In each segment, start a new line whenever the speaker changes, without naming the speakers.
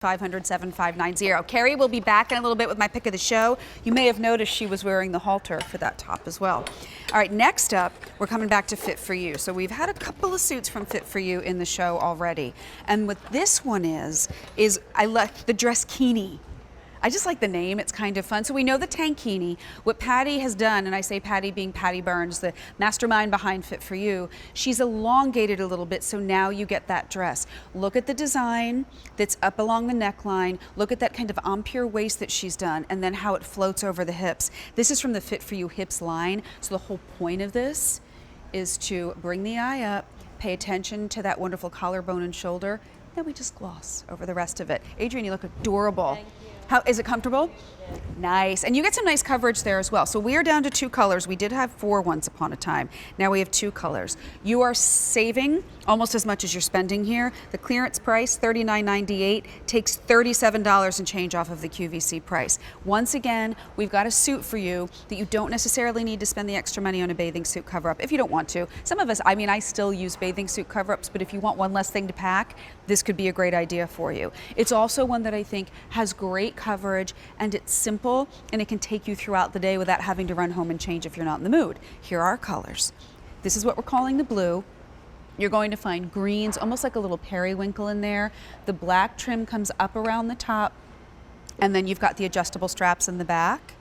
500-7590. Carrie will be back in a little bit with my pick of the show. You may have noticed she was wearing the halter for that top as well. All right, next up, we're coming back to Fit For You. So we've had a couple of suits from Fit For You in the show already. And what this one is I left the Dresskini. I just like the name, it's kind of fun. So we know the tankini. What Patty has done, and I say Patty being Patty Burns, the mastermind behind Fit For You, she's elongated a little bit, so now you get that dress. Look at the design that's up along the neckline. Look at that kind of empire waist that she's done, and then how it floats over the hips. This is from the Fit For You hips line, so the whole point of this is to bring the eye up, pay attention to that wonderful collarbone and shoulder, then we just gloss over the rest of it. Adrienne, you look adorable.
Thank you.
How, is it comfortable? Yeah. Nice, and you get some nice coverage there as well. So we are down to 2 colors. We did have 4 once upon a time. Now we have 2 colors. You are saving almost as much as you're spending here. The clearance price, $39.98, takes $37 and change off of the QVC price. Once again, we've got a suit for you that you don't necessarily need to spend the extra money on a bathing suit cover-up if you don't want to. Some of us, I mean, I still use bathing suit cover-ups, but if you want one less thing to pack, this could be a great idea for you. It's also one that I think has great coverage, and it's simple, and it can take you throughout the day without having to run home and change if you're not in the mood. Here are our colors. This is what we're calling the blue. You're going to find greens, almost like a little periwinkle in there. The black trim comes up around the top, and then you've got the adjustable straps in the back.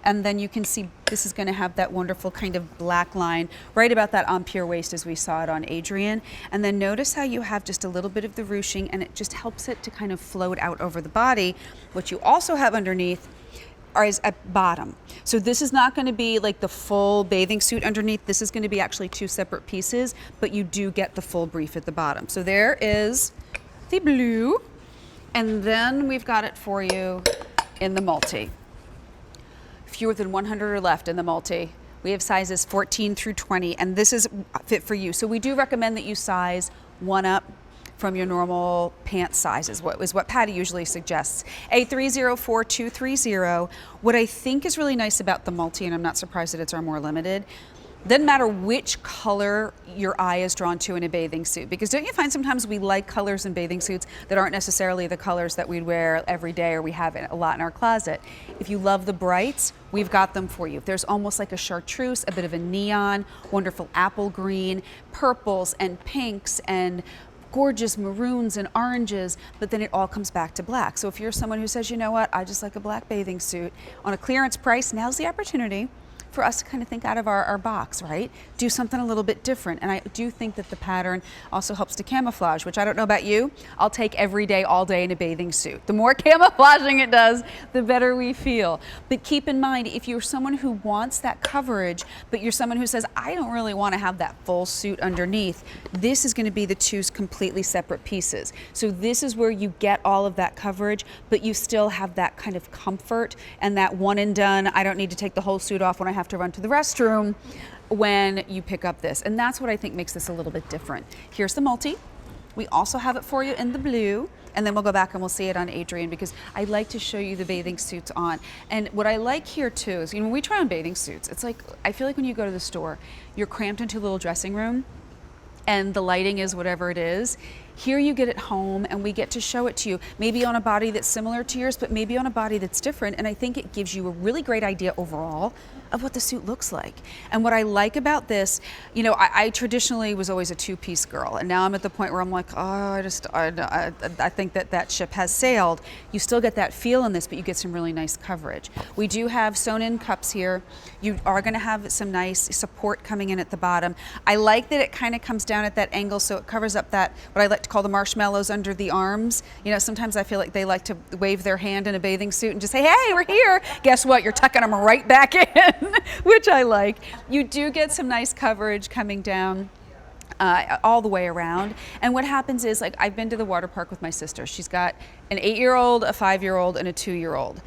And then you can see this is going to have that wonderful kind of black line right about that empire waist as we saw it on Adrienne. And then notice how you have just a little bit of the ruching, and it just helps it to kind of float out over the body. What you also have underneath is a bottom. So this is not going to be like the full bathing suit underneath. This is going to be actually 2 separate pieces, but you do get the full brief at the bottom. So there is the blue, and then we've got it for you in the multi. Fewer than 100 are left in the multi. We have sizes 14 through 20, and this is Fit For You. So we do recommend that you size 1 up from your normal pant size is what Patty usually suggests. A304230. What I think is really nice about the multi, and I'm not surprised that it's our more limited, doesn't matter which color your eye is drawn to in a bathing suit, because don't you find sometimes we like colors in bathing suits that aren't necessarily the colors that we'd wear every day or we have a lot in our closet. If you love the brights, we've got them for you. There's almost like a chartreuse, a bit of a neon, wonderful apple green, purples and pinks and gorgeous maroons and oranges, but then it all comes back to black. So if you're someone who says, you know what, I just like a black bathing suit on a clearance price, now's the opportunity for us to kind of think out of our box, right? Do something a little bit different. And I do think that the pattern also helps to camouflage, which I don't know about you, I'll take every day, all day in a bathing suit. The more camouflaging it does, the better we feel. But keep in mind, if you're someone who wants that coverage, but you're someone who says, I don't really want to have that full suit underneath, this is going to be the 2 completely separate pieces. So this is where you get all of that coverage, but you still have that kind of comfort and that one and done, I don't need to take the whole suit off when I have to run to the restroom when you pick up this. And that's what I think makes this a little bit different. Here's the multi. We also have it for you in the blue, and then we'll go back and we'll see it on Adrienne, because I like to show you the bathing suits on. And what I like here too is, you know, when we try on bathing suits, it's like, I feel like when you go to the store, you're cramped into a little dressing room and the lighting is whatever it is. Here you get it home and we get to show it to you, maybe on a body that's similar to yours, but maybe on a body that's different. And I think it gives you a really great idea overall of what the suit looks like. And what I like about this, you know, I traditionally was always a 2-piece girl, and now I'm at the point where I'm like, oh, I think that ship has sailed. You still get that feel in this, but you get some really nice coverage. We do have sewn in cups here. You are gonna have some nice support coming in at the bottom. I like that it kind of comes down at that angle, so it covers up that, what I like to call the marshmallows under the arms. You know, sometimes I feel like they like to wave their hand in a bathing suit and just say, hey, we're here. Guess what? You're tucking them right back in, which I like. You do get some nice coverage coming down all the way around. And what happens is, like, I've been to the water park with my sister. She's got an 8-year-old, a 5-year-old, and a 2-year-old.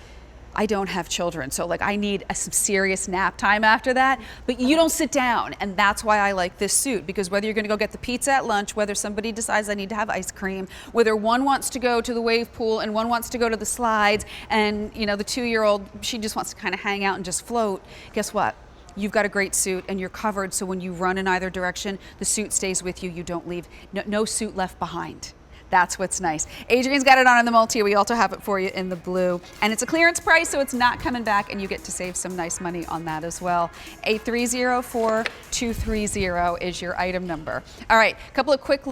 I don't have children, so like I need some serious nap time after that, but you don't sit down, and that's why I like this suit, because whether you're gonna go get the pizza at lunch, whether somebody decides I need to have ice cream, whether one wants to go to the wave pool and one wants to go to the slides, and you know, the 2-year-old, she just wants to kind of hang out and just float, guess what? You've got a great suit and you're covered, so when you run in either direction, the suit stays with you, you don't leave, no suit left behind. That's what's nice. Adrian's got it on in the multi. We also have it for you in the blue. And it's a clearance price, so it's not coming back, and you get to save some nice money on that as well. 8304230 is your item number. All right, a couple of quick